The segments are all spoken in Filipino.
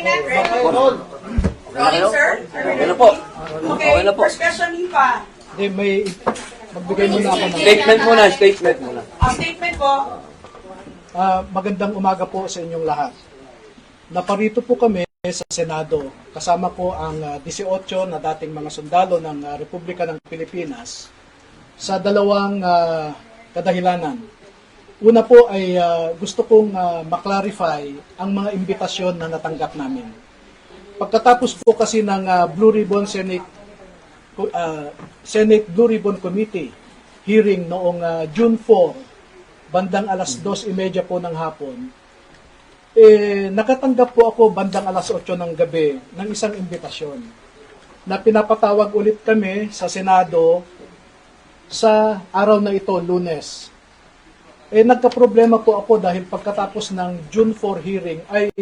na, ready? Rolling, sir? Okay na po. Okay, Okay na po. first question, Hipa. Hindi, may magbigay muna ako ng Statement muna. Statement po. magandang umaga po sa inyong lahat. Naparito po kami sa Senado. Kasama ko ang 18 na dating mga sundalo ng Republika ng Pilipinas sa dalawang kadahilanan. Una po ay gusto kong maklarify ang mga imbitasyon na natanggap namin. Pagkatapos po kasi ng Blue Ribbon Senate Blue Ribbon Committee hearing noong June 4, bandang alas 2:30 po ng hapon, nakatanggap po ako bandang alas 8 ng gabi ng isang imbitasyon na pinapatawag ulit kami sa Senado sa araw na ito, Lunes. Nagka-problema po ako dahil pagkatapos ng June 4 hearing ay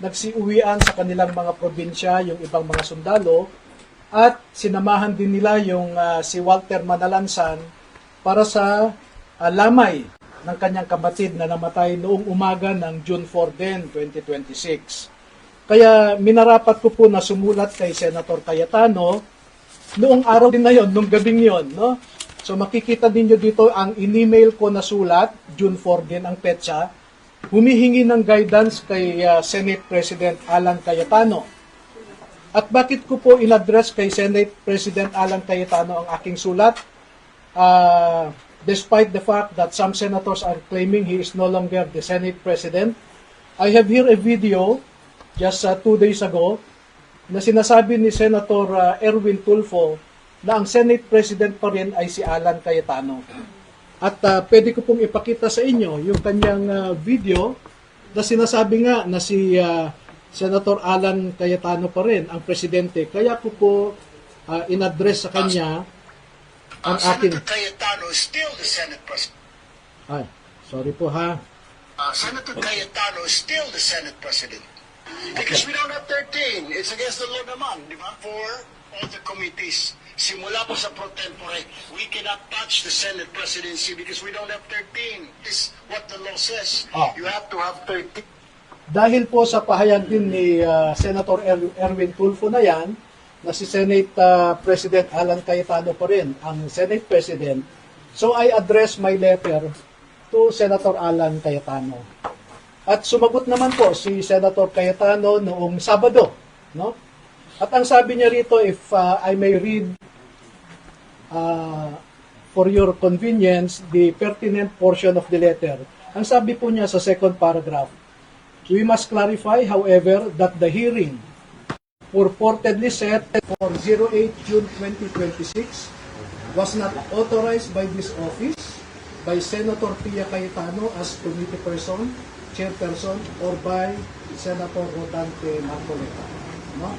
nagsiuwian sa kanilang mga probinsya yung ibang mga sundalo at sinamahan din nila yung si Walter Manalansan para sa lamay ng kanyang kapatid na namatay noong umaga ng June 4 din, 2026. Kaya minarapat ko po na sumulat kay Senator Cayetano noong araw din na yon, noong gabing yon, no? So makikita ninyo dito ang in-email ko na sulat, June 4 din ang petsa, humihingi ng guidance kay Senate President Alan Cayetano. At bakit ko po in-address kay Senate President Alan Cayetano ang aking sulat? Despite the fact that some senators are claiming he is no longer the Senate President, I have here a video just 2 days ago na sinasabi ni Senator Erwin Tulfo na ang Senate President pa rin ay si Alan Cayetano. At pwede ko pong ipakita sa inyo yung kanyang video na sinasabi nga na si Senator Alan Cayetano pa rin ang presidente. Kaya ko po in-address sa kanya ang aking... Senator Cayetano is still the Senate President. Ay, sorry po ha. Senator Cayetano is still the Senate President. Because we don't have 13. It's against the law naman, di ba? For all the committees. Simula po sa pro tempore, we cannot touch the Senate presidency because we don't have 13. This is what the law says. You have to have 13. Dahil po sa pahayag din ni Senator Erwin Tulfo na yan, na si Senate President Alan Cayetano pa rin ang Senate President, so I address my letter to Senator Alan Cayetano. At sumagot naman po si Senator Cayetano noong Sabado, no? At ang sabi niya rito, if I may read for your convenience the pertinent portion of the letter. Ang sabi po niya sa second paragraph, we must clarify, however, that the hearing purportedly set for 08 June 2026 was not authorized by this office, by Senator Pia Cayetano as committee person, chairperson, or by Senator Rodante Marcoleta. No?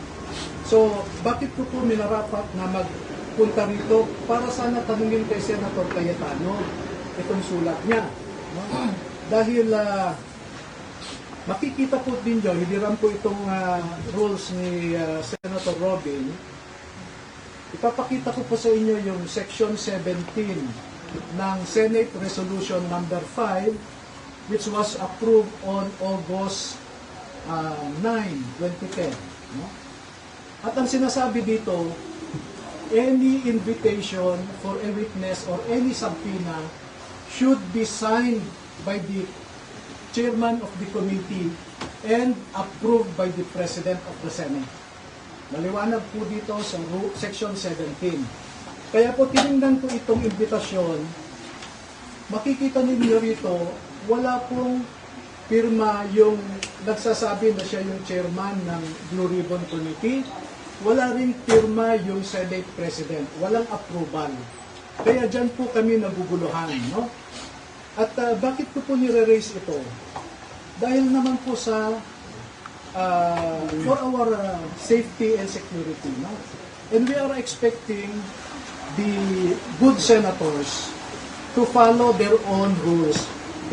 So, bakit ko po minarapat na magpunta rito para sana tanungin kay Senator Cayetano itong sulat niya? No? Dahil makikita po din nyo, hiniram po itong rules ni Senator Robin. Ipapakita ko po sa inyo yung Section 17 ng Senate Resolution number 5 which was approved on August 9, 2010. No? At ang sinasabi dito, any invitation for a witness or any subpoena should be signed by the chairman of the committee and approved by the President of the Senate. Maliwanag po dito sa Section 17. Kaya po tinignan ko itong imbitasyon, makikita ninyo rito, wala pong pirma yung nagsasabi na siya yung chairman ng Blue Ribbon Committee, wala rin pirma yung Senate President, walang approval. Kaya dyan po kami naguguluhan, no? At bakit ko po nire-raise ito? Dahil naman po sa for our safety and security, no? And we are expecting the good senators to follow their own rules.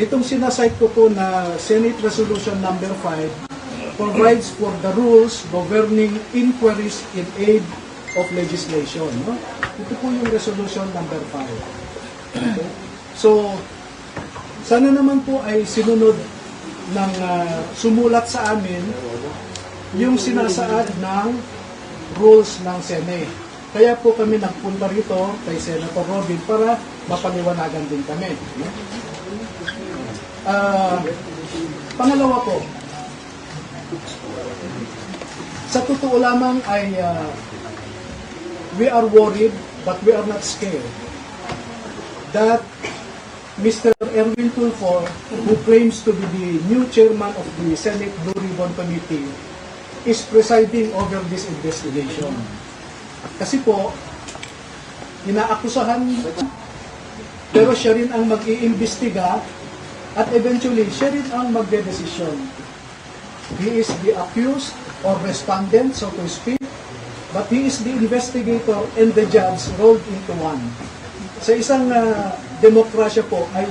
Itong sinasite ko po na Senate Resolution number 5 provides for the rules governing inquiries in aid of legislation, no? Ito po yung resolution number 5. Okay? So, sana naman po ay sinunod ng sumulat sa amin yung sinasaad ng rules ng Senate. Kaya po kami nagpunta rito kay Senator Robin para mapaliwanagan din kami. Pangalawa po, sa totoo lamang ay we are worried but we are not scared that Mr. Erwin Tulfo, who claims to be the new chairman of the Senate Blue Ribbon Committee, is presiding over this investigation. Kasi po, inaakusahan, pero siya rin ang mag-iimbestiga at eventually siya rin ang magdedesisyon. He is the accused or respondent, so to speak, but he is the investigator and the judge rolled into one. Sa isang demokrasya po ay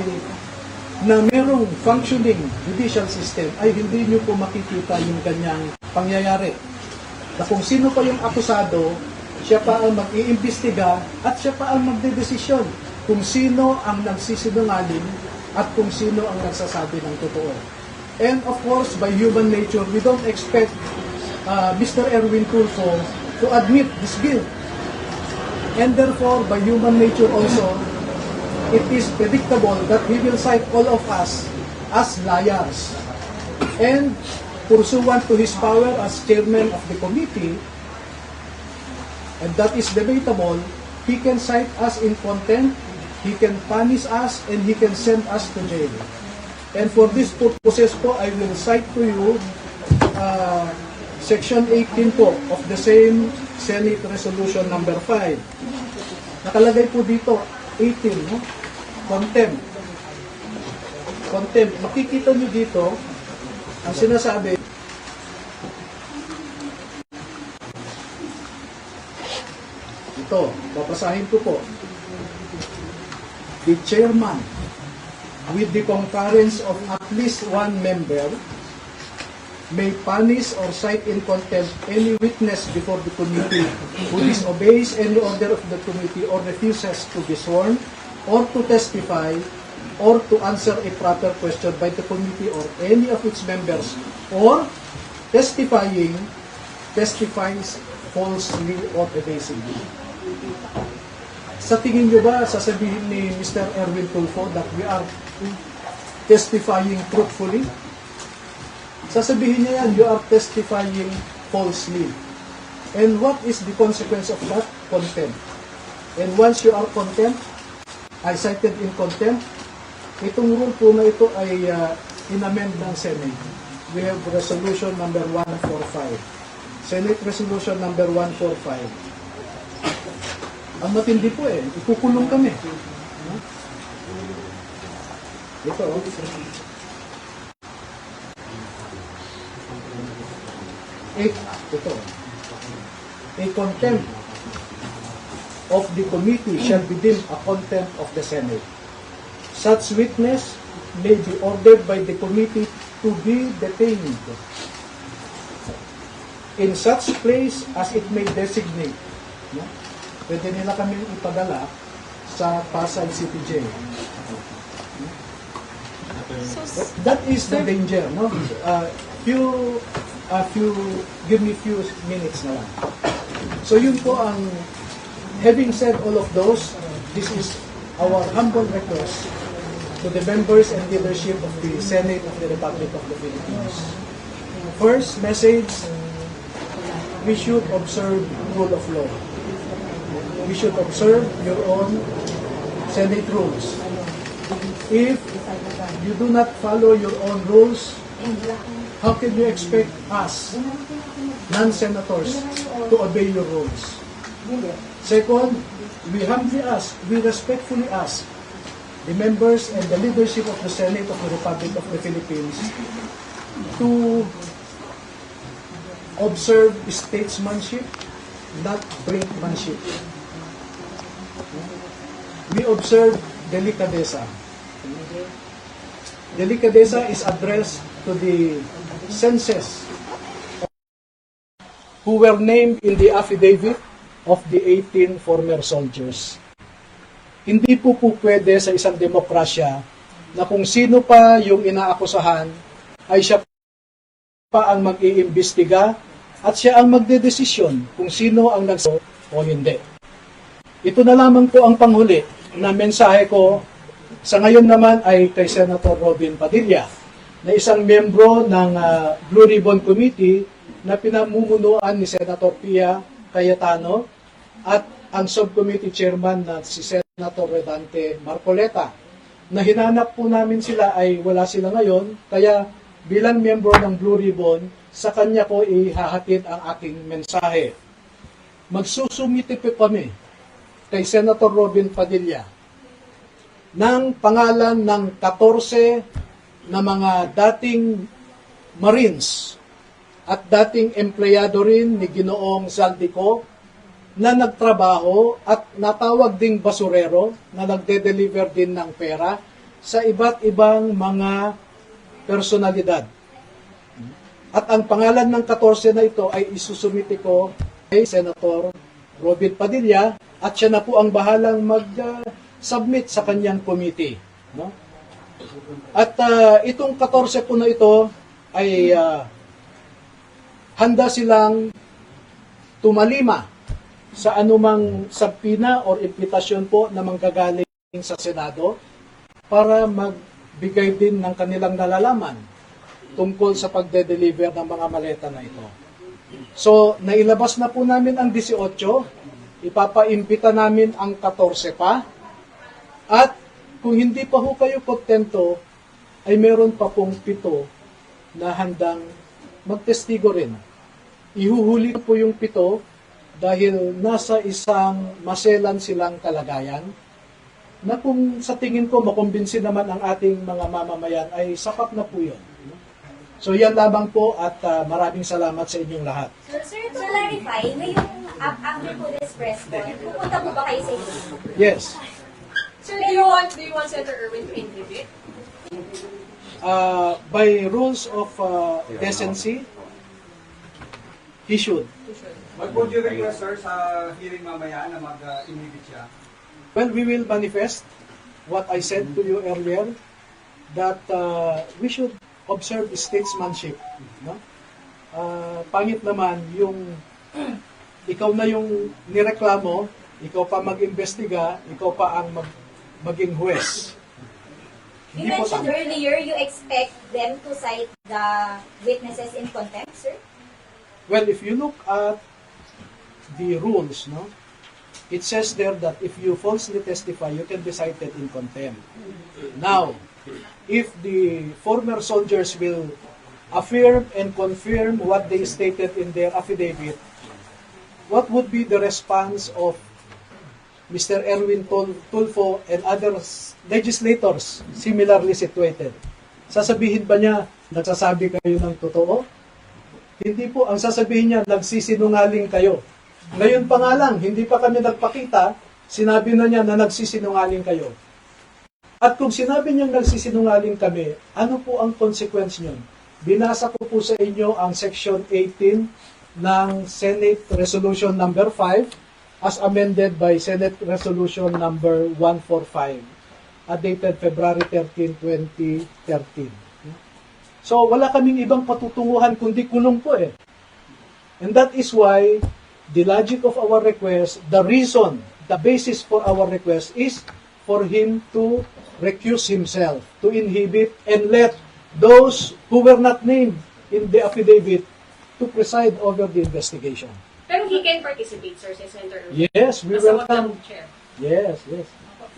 na merong functioning judicial system ay hindi nyo po makikita yung ganyang pangyayari. Na kung sino pa yung akusado, siya pa ang mag-iimbestiga at siya pa ang magdedesisyon kung sino ang nagsisinungaling at kung sino ang nagsasabi ng totoo. And of course, by human nature, we don't expect Mr. Erwin Tulfo to admit this guilt. And therefore, by human nature also, it is predictable that he will cite all of us as liars. And pursuant to his power as chairman of the committee, and that is debatable, he can cite us in contempt, he can punish us, and he can send us to jail. And for this purposes po, I will cite to you Section 18 po of the same Senate Resolution number 5. Nakalagay po dito, 18, no? Contempt. Contempt. Makikita nyo dito, ang sinasabi, ito, babasahin ko po. The chairman, with the concurrence of at least one member, may punish or cite in contempt any witness before the committee who disobeys any order of the committee or refuses to be sworn or to testify or to answer a proper question by the committee or any of its members or testifies falsely or evasively. Sa tingin nyo ba, sasabihin ni Mr. Erwin Tulfo that we are testifying truthfully? Sasabihin niya yan, you are testifying falsely. And what is the consequence of that? Contempt. And once you are contempt, I cited in contempt, itong rule po na ito ay inamend ng Senate. We have resolution number 145. Senate resolution number 145. Ang matindi po ikukulong kami. Ito, ito. A contempt of the committee shall be deemed a contempt of the Senate. Such witness may be ordered by the committee to be detained in such place as it may designate. No? Pwede nila kami ipadala sa Pasay City Jail. That is the danger, no? Give me few minutes na lang. So yun po ang, having said all of those, this is our humble request to the members and leadership of the Senate of the Republic of the Philippines. First message, we should observe rule of law. We should observe your own Senate rules. If you do not follow your own rules, how can you expect us, non-senators, to obey your rules? Second, we humbly ask, we respectfully ask the members and the leadership of the Senate of the Republic of the Philippines to observe statesmanship, not brinkmanship. We observe delicadeza. Delicadeza is addressed to the census who were named in the affidavit of the 18 former soldiers. Hindi po pwede sa isang demokrasya na kung sino pa yung inaakusahan ay siya pa ang mag-iimbestiga at siya ang magdedesisyon kung sino ang nagsabi o hindi. Ito na lamang po ang panghuli na mensahe ko sa ngayon naman ay kay Senator Robin Padilla, na isang miyembro ng Blue Ribbon Committee na pinamumunuan ni Senator Pia Cayetano at ang subcommittee chairman na si Senator Redante Marcoleta. Na hinanap po namin sila ay wala sila ngayon, kaya bilang miyembro ng Blue Ribbon, sa kanya ko ihahatid ang aking mensahe. Magsusumiti po kami kay Senator Robin Padilla ng pangalan ng 14 na mga dating Marines at dating empleyado rin ni Ginoong Zaldico na nagtrabaho at natawag ding basurero na nagde-deliver din ng pera sa iba't ibang mga personalidad. At ang pangalan ng 14 na ito ay isusumiti ko kay Senator Robin Padilla at siya na po ang bahalang mag-submit sa kanyang committee. No? At itong 14 po na ito ay handa silang tumalima sa anumang sabpina or impitasyon po na manggagaling sa Senado para magbigay din ng kanilang nalalaman tungkol sa pagde-deliver ng mga maleta na ito. So, nailabas na po namin ang 18, ipapaimbita namin ang 14 pa, at kung hindi pa ho kayo kontento, ay meron pa pong 7 na handang magtestigo rin. Ihuhuli po yung 7 dahil nasa isang maselan silang kalagayan na kung sa tingin ko makumbinsi naman ang ating mga mamamayan ay sapat na po yun. So yan lamang po at maraming salamat sa inyong lahat. Sir, to clarify, ngayong after po this press con, pupunta po ba kayo sa inyo? Yes. Sir, do you want Senator Erwin to inhibit? By rules of decency, he should. What would you request, sir, sa hearing mamaya na mag-inhibit siya? Well, we will manifest what I said to you earlier, that we should observe statesmanship. No? Pangit naman yung ikaw na yung nireklamo, ikaw pa mag-imbestiga, ikaw pa ang maging huwes. You mentioned earlier you expect them to cite the witnesses in contempt, sir? Well, if you look at the rules, no, it says there that if you falsely testify, you can be cited in contempt. Now, if the former soldiers will affirm and confirm what they stated in their affidavit, what would be the response of Mr. Erwin Tulfo and other legislators similarly situated? Sasabihin ba niya, nagsasabi kayo ng totoo? Hindi po. Ang sasabihin niya, nagsisinungaling kayo. Ngayon pa nga lang, hindi pa kami nagpakita, sinabi na niya na nagsisinungaling kayo. At kung sinabi niyang nagsisinungaling kami, ano po ang consequence niyon? Binasa ko po sa inyo ang Section 18 ng Senate Resolution number 5 as amended by Senate Resolution number 145 dated February 13, 2013. So wala kaming ibang patutunguhan kundi kulong po eh. And that is why the logic of our request, the reason, the basis for our request is for him to recuse himself, to inhibit and let those who were not named in the affidavit to preside over the investigation. Pero he can participate, sir, si Senator Erwin. Yes, we As a welcome. chair. Yes, yes.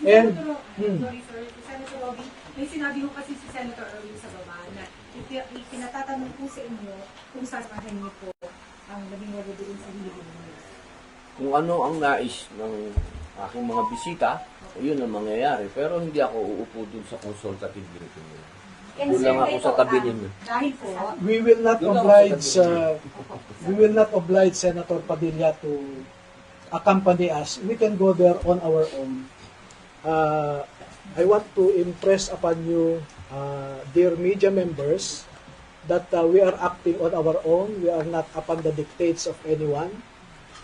And, Sorry, sir. Senator Robby, may sinabi ko kasi si Senator Erwin sa baba na pinatatanong po sa inyo kung sasahan niyo po ang naging wala doon sa hearing niyo. Kung ano ang nais ng aking mga bisita, yun ang mangyayari. Pero hindi ako uupo dun sa consultative meeting. And Doon sir, lang ako kayo sa po, tabi ninyo. Dahil po, we will not oblige Senator Padilla to accompany us. We can go there on our own. I want to impress upon you, dear media members, that we are acting on our own. We are not upon the dictates of anyone.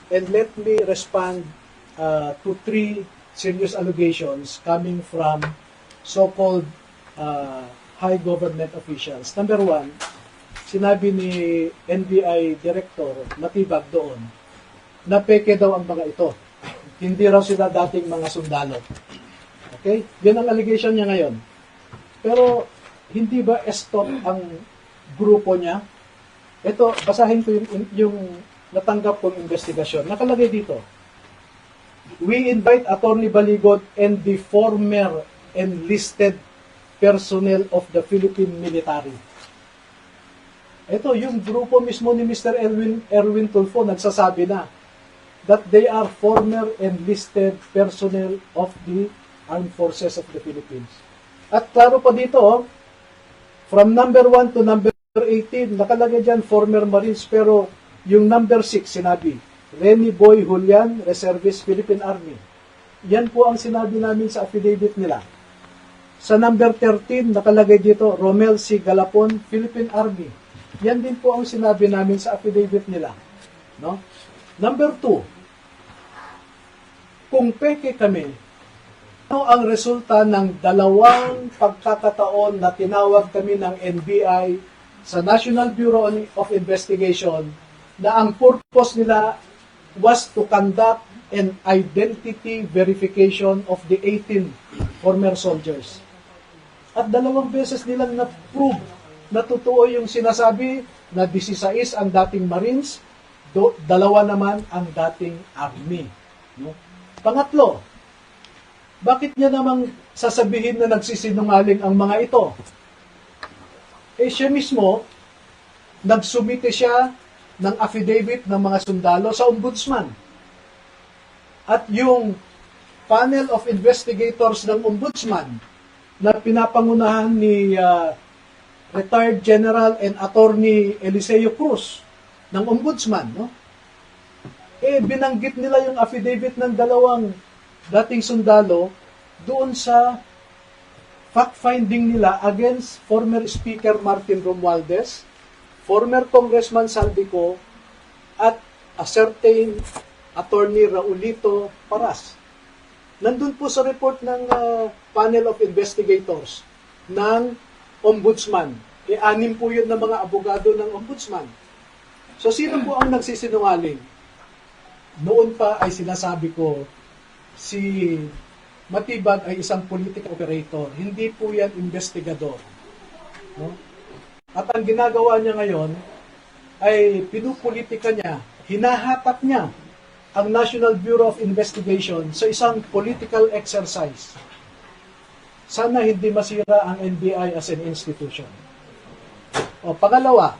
And let me respond to 3 serious allegations coming from so-called high government officials. Number 1, sinabi ni NBI Director Matibag doon na peke daw ang mga ito. Hindi raw sila dating mga sundalo. Okay? Yan ang allegation niya ngayon. Pero hindi ba stop ang grupo niya? Ito, basahin ko yung natanggap kong investigasyon. Nakalagay dito. We invite Attorney Baligot and the former enlisted personnel of the Philippine military. Ito, yung grupo mismo ni Mr. Erwin Tulfo nagsasabi na that they are former enlisted personnel of the Armed Forces of the Philippines. At klaro pa dito, from number 1 to number 18, nakalagay dyan former Marines, pero yung number 6 sinabi, Renny Boy Julian, Reservist, Philippine Army. Yan po ang sinabi namin sa affidavit nila. Sa number 13, nakalagay dito, Romel C. Galapon, Philippine Army. Yan din po ang sinabi namin sa affidavit nila. No? Number 2, kung peke kami, ano ang resulta ng dalawang pagkakataon na tinawag kami ng NBI sa National Bureau of Investigation na ang purpose nila was to conduct an identity verification of the 18 former soldiers. At dalawang beses nilang na-prove na totoo yung sinasabi na 16 ang dating Marines, dalawa naman ang dating Army. No? Pangatlo, bakit niya namang sasabihin na nagsisinungaling ang mga ito? Eh siya mismo, nagsumite siya ng affidavit ng mga sundalo sa ombudsman. At yung panel of investigators ng ombudsman na pinapangunahan ni retired General and Attorney Eliseo Cruz ng ombudsman, no? Eh binanggit nila yung affidavit ng dalawang dating sundalo doon sa fact-finding nila against former Speaker Martin Romualdez, former Congressman Saldico, at a certain Attorney Raulito Paras. Nandun po sa report ng panel of investigators ng ombudsman. E anim po yun ng mga abogado ng ombudsman. So sino po ang nagsisinungaling? Noon pa ay sinasabi ko, si Matibag ay isang political operator. Hindi po yan investigador. No? At ang ginagawa niya ngayon ay pinupolitika niya, hinahatak niya ang National Bureau of Investigation sa isang political exercise. Sana hindi masira ang NBI as an institution. O, pangalawa,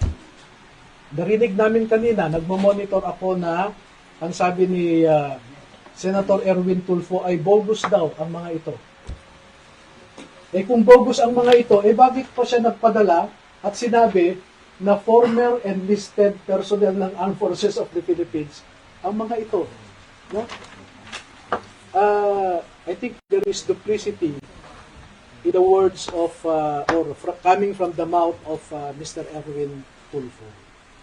narinig namin kanina, nagmo-monitor ako na ang sabi ni Senator Erwin Tulfo ay bogus daw ang mga ito. Eh kung bogus ang mga ito, eh bakit pa siya nagpadala at sinabi na former enlisted personnel ng Armed Forces of the Philippines ang mga ito? No? I think there is duplicity in the words of, coming from the mouth of Mr. Erwin Tulfo.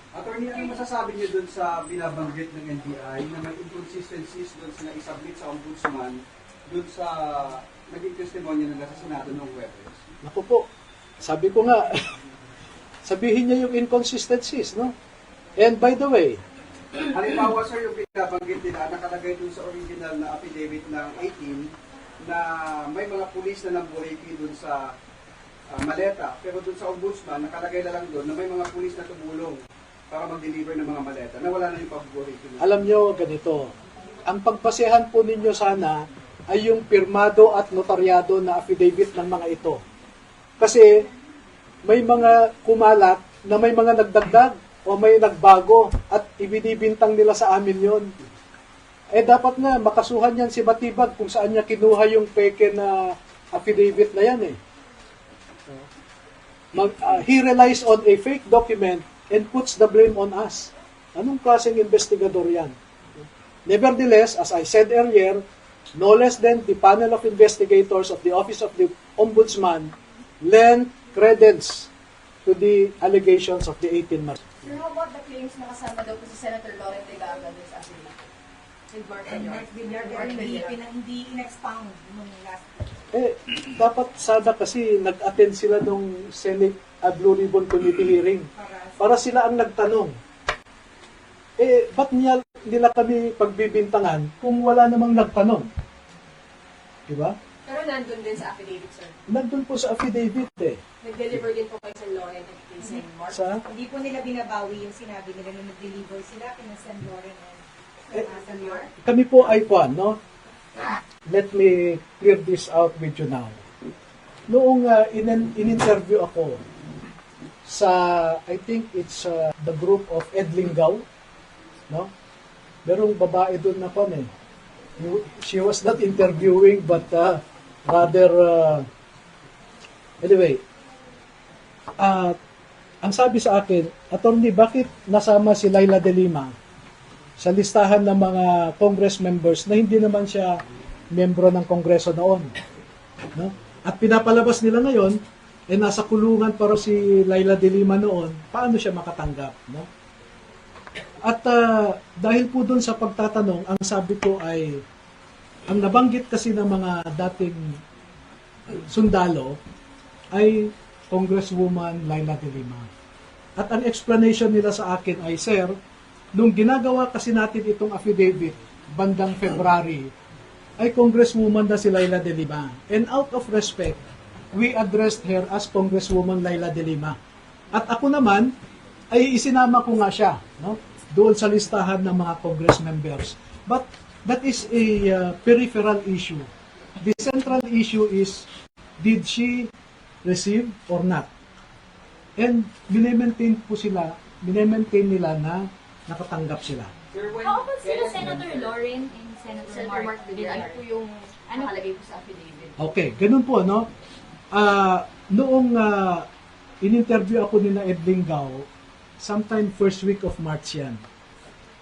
Attorney, ano masasabi niyo dun sa binabanggit ng NBI na may inconsistencies dun sa na-submit sa ombudsman dun sa naging testimonya nila sa Senado noong Huwebes? Naku po, sabi ko nga, sabihin niya yung inconsistencies, no? And by the way, halimbawa sir, yung binabanggit nila, nakalagay dun sa original na affidavit ng 18 na may mga pulis na namburiki dun sa maleta. Pero dun sa ombudsman, nakalagay na lang dun na may mga pulis na tumulong para mag-deliver ng mga maleta, na wala na yung pagburiki. alam nyo, ganito, ang pagbasehan po ninyo sana ay yung pirmado at notaryado na affidavit ng mga ito. Kasi may mga kumalat na may mga nagdagdag o may nagbago at ibinibintang nila sa amin yon. Eh dapat nga makasuhan yan si Matibag kung saan niya kinuha yung peke na affidavit na yan eh. He relies on a fake document and puts the blame on us. Anong klaseng investigador yan? Nevertheless, as I said earlier, no less than the panel of investigators of the Office of the Ombudsman lend credence to the allegations of the 18 Marines. Sir, how about the claims na kasama daw po si Senator Lauren Legarda dun sa affidavit? And Mark And Villar. Mark Villar, pero hindi in-expound nung last Dapat sana kasi nag-attend sila nung Senate Blue Ribbon Committee hearing. Para sila ang nagtanong. Ba't nila kami pagbibintangan kung wala namang nagtanong? Diba? Pero nandun din sa affidavit, sir. Nandun po sa affidavit Nag-deliver din po kay Sen. Loren at kay Sen. Mark. Sa, Hindi po nila binabawi yung sinabi nila na nag-deliver sila kina Sen. Loren and Sen. Mark. kami po ay kwan, no? Let me clear this out with you now. Noong in-interview ako sa, I think it's the group of Ed Lingaw, no? Merong babae doon na kwan She was not interviewing but rather anyway, ang sabi sa akin, Attorney, bakit nasama si Laila de Lima sa listahan ng mga Congress members na hindi naman siya membro ng Kongreso noon? No? At pinapalabas nila ngayon, nasa kulungan para si Laila de Lima noon, paano siya makatanggap? No? At dahil po doon sa pagtatanong, ang sabi ko ay, ang nabanggit kasi ng mga dating sundalo ay Congresswoman Laila de Lima. At ang explanation nila sa akin ay, Sir, nung ginagawa kasi natin itong affidavit bandang February, ay Congresswoman na si Laila de Lima. And out of respect, we addressed her as Congresswoman Laila de Lima. At ako naman, ay isinama ko nga siya, no? Doon sa listahan ng mga Congress members. But that is a peripheral issue. The central issue is, did she receive or not? And minemaintain nila na nakatanggap sila. How about sila Senator Loren and Senator Senator Mark Mark Villar. Ano po yung Ano? nakalagay po sa affidavit? Okay, ganun po, no? Noong in-interview ako ni Ed Lingaw, sometime first week of March yan.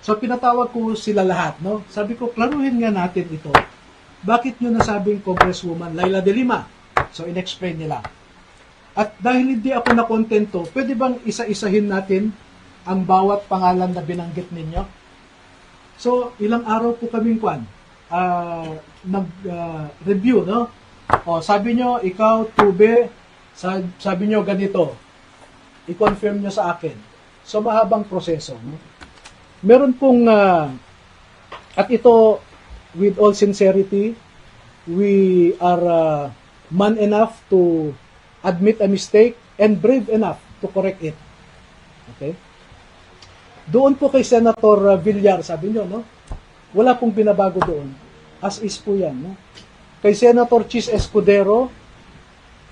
So, pinatawag ko sila lahat, no? Sabi ko, klaruhin nga natin ito. Bakit nyo nasabing Congresswoman Laila de Lima? So, in-explain nila. At dahil hindi ako nakontento, pwede bang isa-isahin natin ang bawat pangalan na binanggit ninyo? So, ilang araw po kaming nag-review, no? O, sabi nyo, ikaw, Tube, sabi nyo ganito. I-confirm nyo sa akin. So, mahabang proseso. No? Meron pong, at ito, with all sincerity, we are man enough to admit a mistake and brave enough to correct it. Okay? Doon po kay Senator Villar, sabi nyo, no? Wala pong binabago doon. As is po yan, no? Kay Senator Chis Escudero,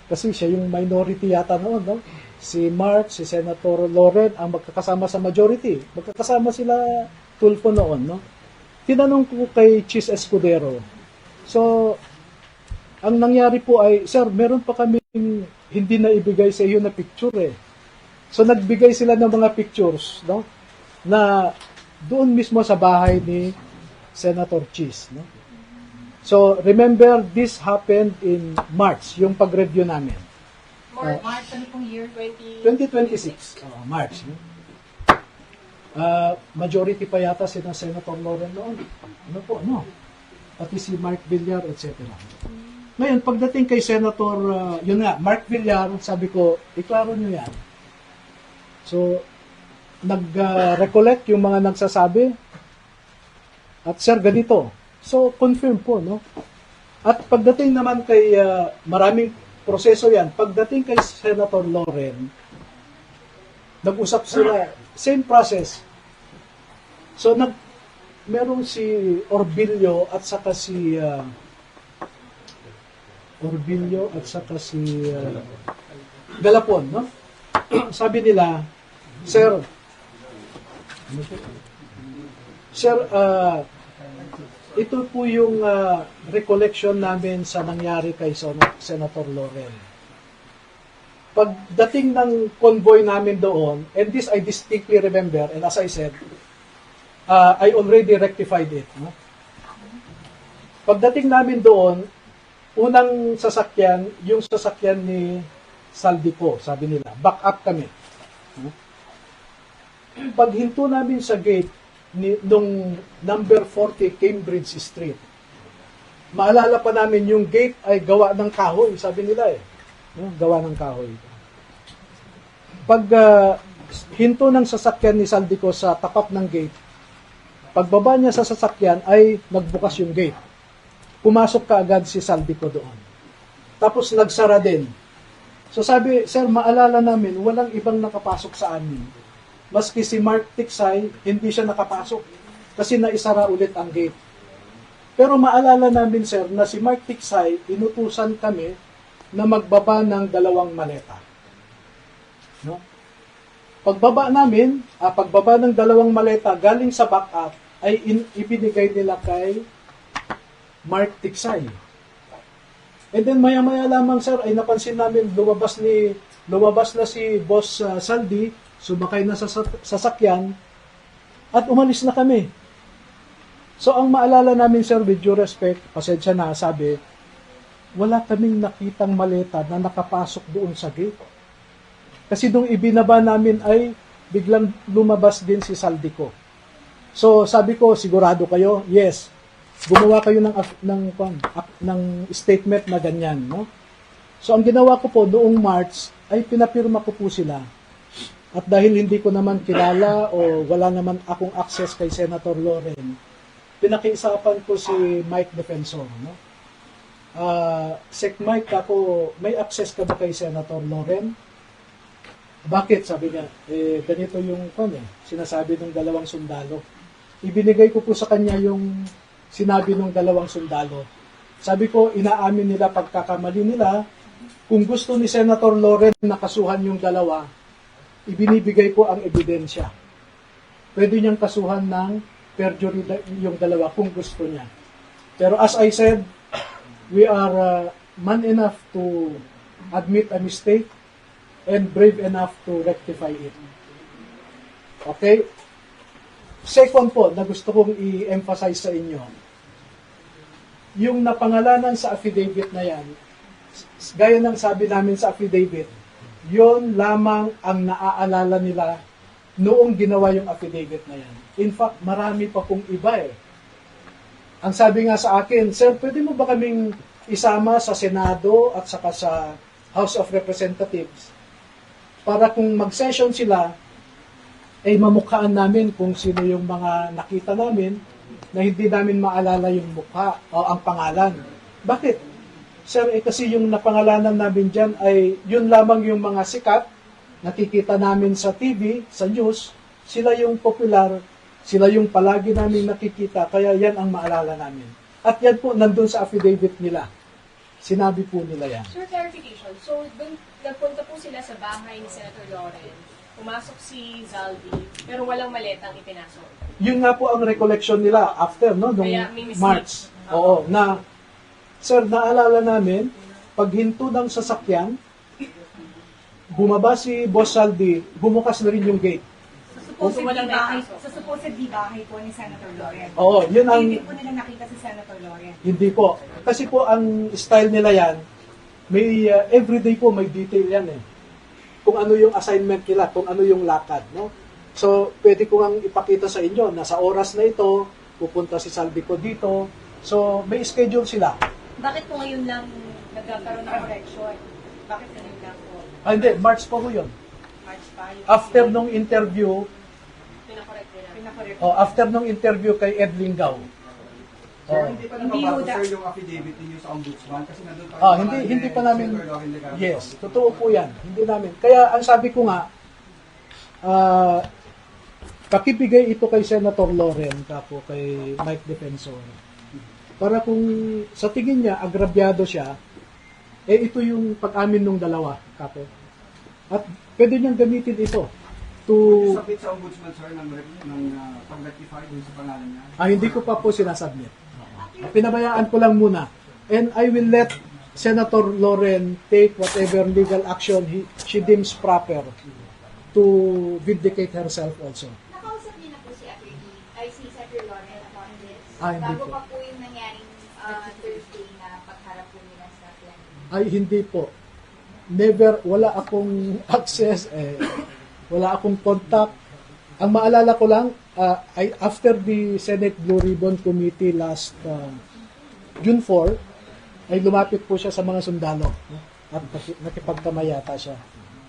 kasi siya yung minority yata noon, no? Si Mark, si Senator Loren, ang magkakasama sa majority. Magkakasama sila Tulfo noon, no? Tinanong ko kay Chis Escudero. So, ang nangyari po ay, Sir, meron pa kaming hindi na ibigay sa iyo na picture So, nagbigay sila ng mga pictures, no? Na doon mismo sa bahay ni Senator Chis, no? So, remember, this happened in March, yung pag-review namin. March, ano pong year? 2026, March. No? Majority pa yata si Senator Loren noon. Ano po, no? Pati si Mark Villar, etc. Ngayon, pagdating kay Senator, yun nga, Mark Villar, sabi ko, iklaro nyo yan. So, nag-recollect yung mga nagsasabi. At sir, ganito. So, confirm po, no? At pagdating naman kay maraming proseso yan, pagdating kay Senator Loren, nag-usap sila, same process. So, merong si Orbilio at saka si Galapon, no? Sabi nila, Sir, ito po yung recollection namin sa nangyari kay Senator Loren. Pagdating ng convoy namin doon, and this I distinctly remember, and as I said, I already rectified it. No? Pagdating namin doon, unang sasakyan, yung sasakyan ni Saldico, sabi nila, back up kami. No? Paghinto namin sa gate, nung number 40 Cambridge Street. Maalala pa namin yung gate ay gawa ng kahoy, sabi nila eh. No? Gawa ng kahoy. Pag hinto ng sasakyan ni Saldico sa tapat ng gate, pagbaba niya sa sasakyan ay nagbukas yung gate. Pumasok ka agad si Saldico doon. Tapos nagsara din. So sabi, sir, maalala namin, walang ibang nakapasok sa amin. Maski si Mark Tiksay, hindi siya nakapasok kasi naisara ulit ang gate. Pero maalala namin, sir, na si Mark Tiksay, inutusan kami na magbaba ng 2 maleta. No? Pagbaba ng 2 maleta galing sa backup ay ibinigay nila kay Mark Tiksay. And then maya-maya lamang, sir, ay napansin namin lumabas na si Boss Saldi, sumakay na sa sasakyan at umalis na kami. So ang maalala namin, sir, with due respect, pasensya na, sabi, wala kaming nakitang maleta na nakapasok doon sa gate. Kasi nung ibinaba namin ay biglang lumabas din si Saldico. So sabi ko, sigurado kayo? Yes. Gumawa kayo ng statement na ganyan, no? So ang ginawa ko po noong March ay pinapirma ko po sila. At dahil hindi ko naman kilala o wala naman akong access kay Senator Loren, pinakiusapan ko si Mike Defensor, no? Sec Mike, ako, may access ka ba kay Senator Loren? Bakit? Sabi niya, ganito yung sinasabi ng 2 sundalo. Ibinigay ko po sa kanya yung sinabi ng 2 sundalo. Sabi ko, inaamin nila pagkakamali nila. Kung gusto ni Senator Loren na kasuhan yung 2, ibinibigay ko ang ebidensya. Pwede niyang kasuhan ng perjury yung 2 kung gusto niya. Pero as I said, we are man enough to admit a mistake and brave enough to rectify it. Okay? Second po, na gusto kong i-emphasize sa inyo, yung napangalanan sa affidavit na yan, gaya ng sabi namin sa affidavit, yon lamang ang naaalala nila noong ginawa yung affidavit na yan. In fact, marami pa pong iba eh. Ang sabi nga sa akin, sir, pwede mo ba kaming isama sa Senado at saka sa House of Representatives para kung mag-session sila, ay mamukhaan namin kung sino yung mga nakita namin na hindi namin maalala yung mukha o ang pangalan. Bakit? Sir, kasi yung napangalanan namin dyan ay yun lamang yung mga sikat, nakikita namin sa TV, sa news, sila yung popular, sila yung palagi namin nakikita, kaya yan ang maalala namin. At yan po, nandun sa affidavit nila. Sinabi po nila yan. Sir, clarification. So, dun, nagpunta po sila sa bahay ni Senator Loren. Pumasok si Zaldi, pero walang maletang ipinasok. Yun nga po ang recollection nila after, no, nung Kaya may mistake. March. Oo, na, sir, naalala namin, paghinto ng sasakyan, bumaba si Boss Saldi, bumukas na rin yung gate. Sa supposedly bahay po ni Senator Loren. Oo, yun ang... Hindi po nila nakita si Senator Loren. Hindi po. Kasi po, ang style nila yan, may everyday po may detail yan eh. Kung ano yung assignment nila, kung ano yung lakad, no? So, pwede ko ang ipakita sa inyo na sa oras na ito, pupunta si Saldico dito. So, may schedule sila. Bakit po ngayon lang nagkakaroon ng correction? Bakit ngayon lang po? Hindi, March pa po yun. March pa? After nung interview, Pinakorek nila. after nung interview kay Ed Lingaw. Sir, hindi pa nababago, Hindi sir, yung affidavit ninyo sa ombudsman kasi nandun pa rin Hindi pa namin, Senator Loren Legarreta. yes, totoo po yan. Hindi namin. Kaya ang sabi ko nga, pakibigay ito kay Senator Loren, kapo kay Mike Defensor. Para kung sa tingin niya, agrabyado siya, ito yung pag-amin ng 2, kapo. At pwede niyang gamitin ito to... Submit sa ombudsman, sir, ng pag-rectify dun sa pangalan niya. hindi ko pa po sinasubmit. Pinabayaan ko lang muna. And I will let Senator Loren take whatever legal action she deems proper to vindicate herself also. Nakausap niyo na po si Senator Loren upon this. Hindi Bago po. pa po yung nangyaring Thursday na pagharap po nila sa plan. Ay, hindi po. Never, wala akong access, wala akong contact. Ang maalala ko lang, after the Senate Blue Ribbon Committee last June 4, ay lumapit po siya sa mga sundalo, no? At nakipagkamayata siya.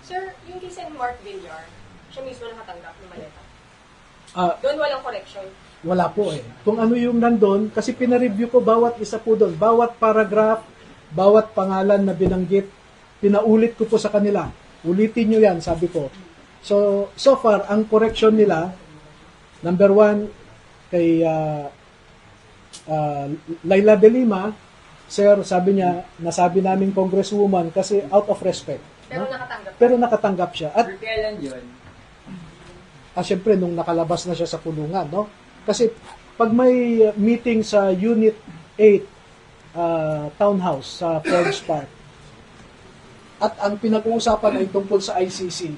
Sir, yung kay Sen. Mark Villar, siya mismo nakatanggap ng maleta. Ah, Doon walang correction. wala po eh. Kung ano yung nandun, kasi pinareview ko bawat isa po doon, bawat paragraph, bawat pangalan na binanggit, pinaulit ko po sa kanila. Ulitin nyo yan, sabi ko. So far, ang correction nila, number 1, kay Laila de Lima, sir, sabi niya, nasabi namin congresswoman kasi out of respect. Pero No? nakatanggap. Pero nakatanggap siya. At Kailan yun? syempre, nung nakalabas na siya sa kulungan, no? Kasi pag may meeting sa Unit 8 Townhouse sa Forge Park, at ang pinag-uusapan ay tungkol sa ICC,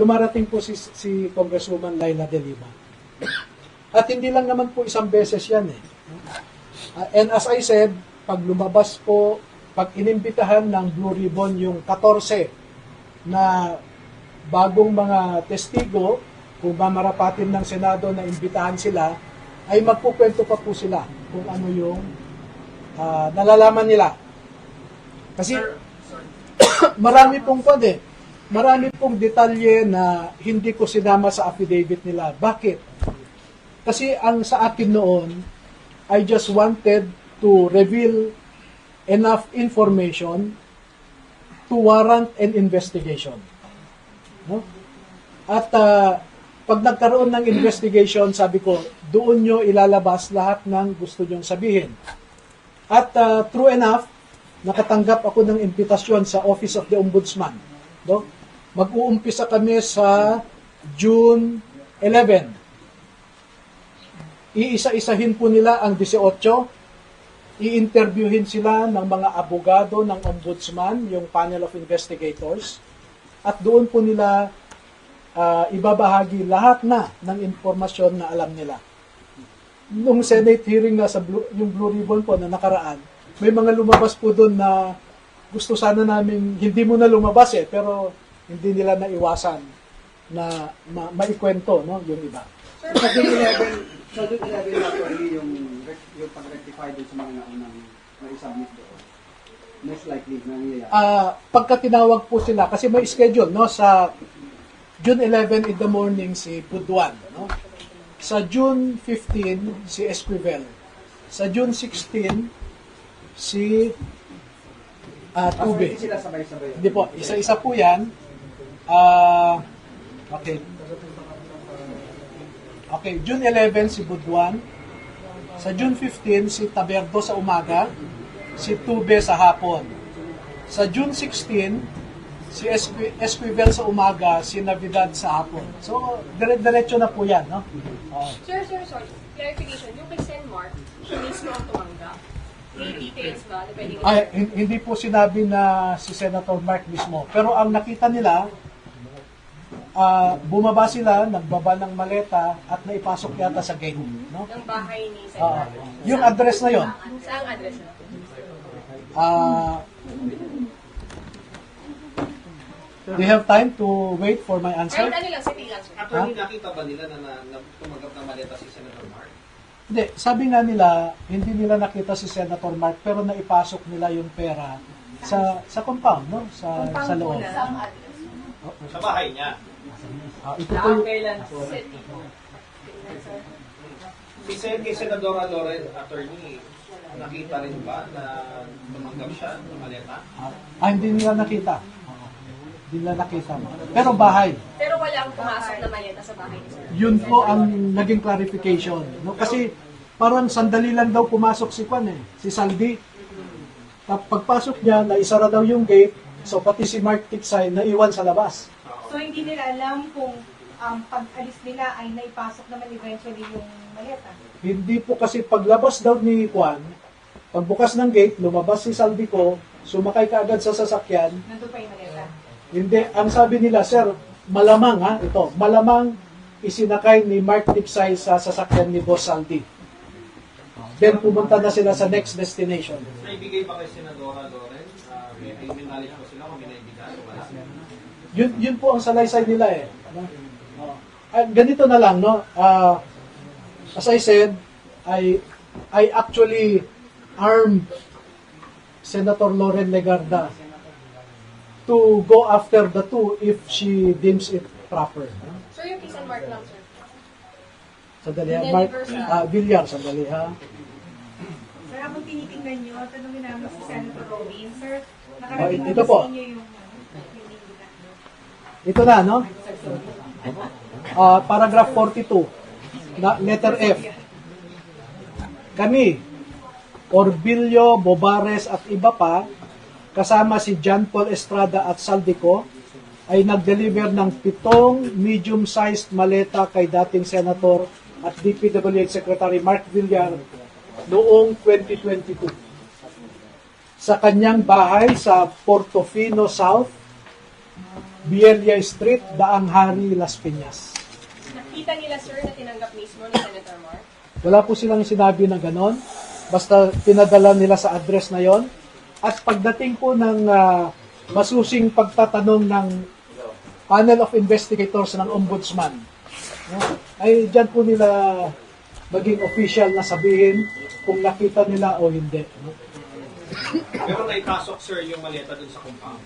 dumarating po si Congresswoman Laila de Lima. At hindi lang naman po isang beses yan eh. And as I said, pag lumabas po, pag inimbitahan ng Blue Ribbon yung 14 na bagong mga testigo, kung mamarapatin ng Senado na imbitahan sila, ay magkukwento pa po sila kung ano yung nalalaman nila. Kasi marami pong marami pong detalye na hindi ko sinama sa affidavit nila. Bakit? Kasi ang sa akin noon, I just wanted to reveal enough information to warrant an investigation. No? At pag nagkaroon ng investigation, sabi ko, doon nyo ilalabas lahat ng gusto nyong sabihin. At true enough, nakatanggap ako ng imbitasyon sa Office of the Ombudsman. No? Mag-uumpisa kami sa June 11. Iisa-isahin po nila ang 18. I-interviewin sila ng mga abogado ng Ombudsman, yung panel of investigators. At doon po nila ibabahagi lahat na ng impormasyon na alam nila. Nung Senate hearing na sa yung Blue Ribbon po na nakaraan, may mga lumabas po doon na gusto sana namin, hindi mo na lumabas eh, pero hindi nila naiwasan na maikwento, no, yung iba. Sir, sa June 11 na yung pag-rectify doon sa mga naunang na-submit doon. Most likely, nangyayari. Pagka tinawag po sila, kasi may schedule, no, sa June 11 in the morning si Buduan, no? Sa June 15 si Esquivel. Sa June 16 si Tube. Hindi sila sabay-sabay. Hindi po, isa-isa po 'yan. Okay. Okay, June 11 si Buduan. Sa June 15 si Taberdo sa umaga, si Tube sa hapon. Sa June 16 si Esquivel sa umaga, si Navidad sa hapon. So, diretso na po yan, no? Sir, sorry. Clarification. Yung kay Sen. Mark, siya mismo ang tumanggap. May details ba na pwedeng Hindi po sinabi na si Senator Mark mismo. Pero ang nakita nila, bumaba sila, nagbaba ng maleta, at naipasok yata sa gate, no? ng bahay ni Sen. Mark? Yung address na yon. Saang address na? Do you have time to wait for my answer? Kahit ano lang, city lang, sir. Attorney, nakita ba nila na tumanggap ng maleta si Senator Mark? Hindi, sabi nga nila, hindi nila nakita si Senator Mark, pero naipasok nila yung pera sa compound, no? Sa loob. Sa bahay niya. Ito po yung, Kailan? City po. Kay Senadora Loren, attorney, nakita rin ba na tumanggap siya ng maleta? hindi nila nakita. Hindi nila nakita. Pero bahay. Pero walang pumasok na maleta sa bahay ni Sir. Yun po ang naging clarification. No? Kasi parang sandali lang daw pumasok si Kwan si Saldi. Pagpasok niya, naisara daw yung gate, so pati si Mark Tiksay naiwan sa labas. So hindi nila alam kung pag-alis nila ay naipasok naman eventually yung maleta. Hindi po kasi paglabas daw ni Kwan, pagbukas ng gate, lumabas si Saldi ko, sumakay kaagad sa sasakyan. Nandun pa yung maleta. Hindi, ang sabi nila, sir, malamang malamang isinakay ni Mark Tiksay sa sasakyan ni Boss Saldi. Then pumunta na sila sa next destination. Naibigay ba kay Senadora Loren? May knowledge po sila kung may naibigay o wala? Yun po ang salaysay nila eh. Ano? ganito na lang, no? As I said, I actually armed Senator Loren Legarda to go after the two if she deems it proper. Sir, yung peace and mark lang, sir. Sandali ha, Mark, Villar, sandali ha. Sir, habang tinitingnan nyo, tanungin namin si Senator Robin. Sir, Oh, nakarating ito na po. sa inyo yung Ito na, no? Paragraph 42, letter F. Kami, Orbilio, Bobares at iba pa, kasama si John Paul Estrada at Saldico, ay nag-deliver ng 7 medium-sized maleta kay dating Senator at DPWH Secretary Mark Villar noong 2022 sa kanyang bahay sa Portofino South, Bielia Street, Daang Hari, Las Piñas. Nakita nila, sir, na tinanggap mismo ni Senator Mark? Wala po silang sinabi na ganon. Basta pinadala nila sa address na yon. At pagdating po ng masusing pagtatanong ng panel of investigators ng ombudsman, no, ay dyan po nila maging official na sabihin kung nakita nila o hindi. No? Pero naipasok, sir, yung maleta dun sa compound.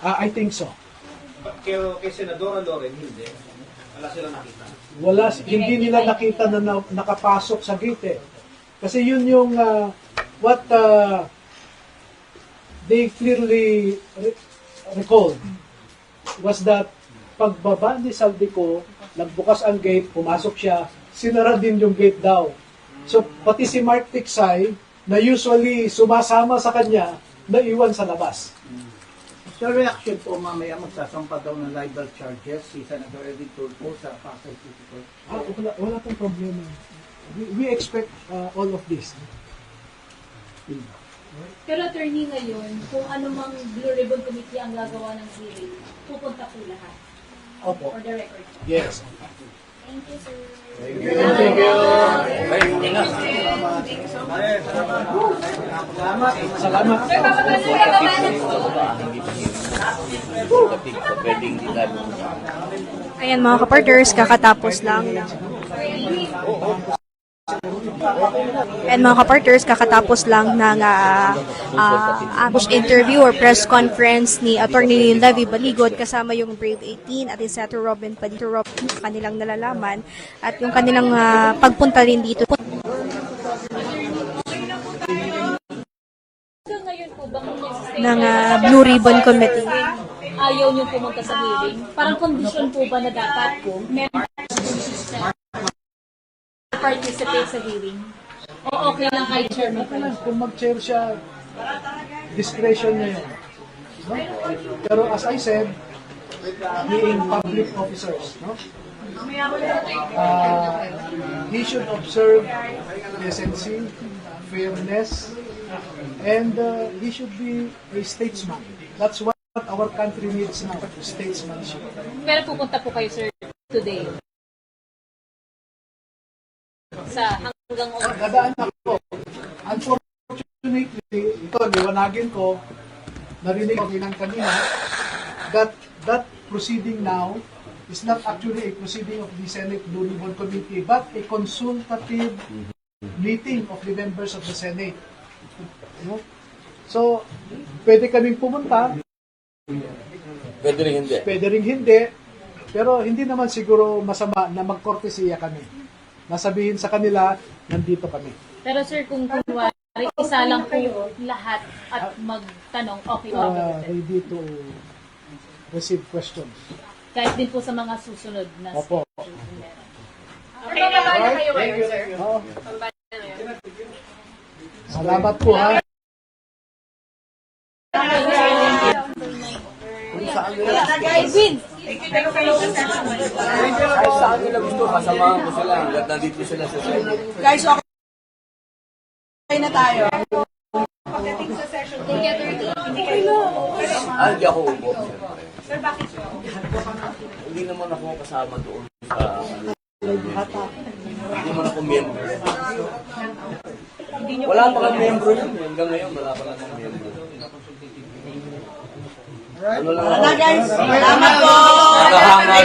I think so. Kay Senadora Loren, hindi. Wala silang nakita. Hindi nila nakita na nakapasok sa gate. Kasi yun yung what they clearly recalled was that pagbaba ni Saldico, nagbukas ang gate, pumasok siya, sinara din yung gate daw. So pati si Mark Tiksay, na usually sumasama sa kanya, naiwan sa labas. Sa reaction po, mamaya magsasampa daw ng libel charges si Senator Edwin Tulfo sa Pasay City Court. Wala pong problema. We expect all of this. Pero attorney ngayon, kung anumang Blue Ribbon Committee ang gagawa ng hearing, pupunta po lahat. Opo. For the record. Yes. Thank you, sir. Thank you. Salamat. Ayan mga kapartners, kakatapos lang. And mga kapartners, kakatapos lang ng interview or press conference ni Attorney Levy Baligod kasama yung Brave 18 at yung Senator Robin Padilla, kanilang nalalaman at yung kanilang pagpunta rin dito. Ngayon po, bang Ng Blue Ribbon Committee. ayaw niyo pumunta sa hearing? Parang kondisyon po ba na dapat po participate sa hearing? O okay lang kay chairman pa lang? Kung mag-chair siya, discretion niya yun. No? Pero as I said, being public officers, no? He should observe decency, fairness, and he should be a statesman. That's what our country needs now, statesmanship. Pero pupunta po kayo, sir, today. Sa hanggang Nadaan ako. Unfortunately, ito, liwanagin ko, narinig ko rin kanina, that proceeding now is not actually a proceeding of the Senate Blue Ribbon Committee, but a consultative meeting of the members of the Senate. No? So, pwede kaming pumunta, Pwede rin hindi. pwede rin hindi, pero hindi naman siguro masama na magkortesiya kami. Nasabihin sa kanila, nandito kami. Pero sir, kung kunwari, isa lang po lahat at magtanong, okay ba? Ready to receive questions. Kahit din po sa mga susunod na Opo. Okay, pababa na kayo ngayon, sir. Oo. Pababa na ngayon. Salamat po ha. Edwin! Kahit saan nila gusto, kasamahan ko sila. Hanggat nandito sila sa Senate. Guys, okay na tayo. pagdating sa session, Hindi ako upo. sir, bakit po? Hindi naman ako kasama doon sa hindi naman ako member. Wala pa kang member yun. Hanggang ngayon, wala pa kang member. Ano lang ako? Guys, salamat po! Nakahangal.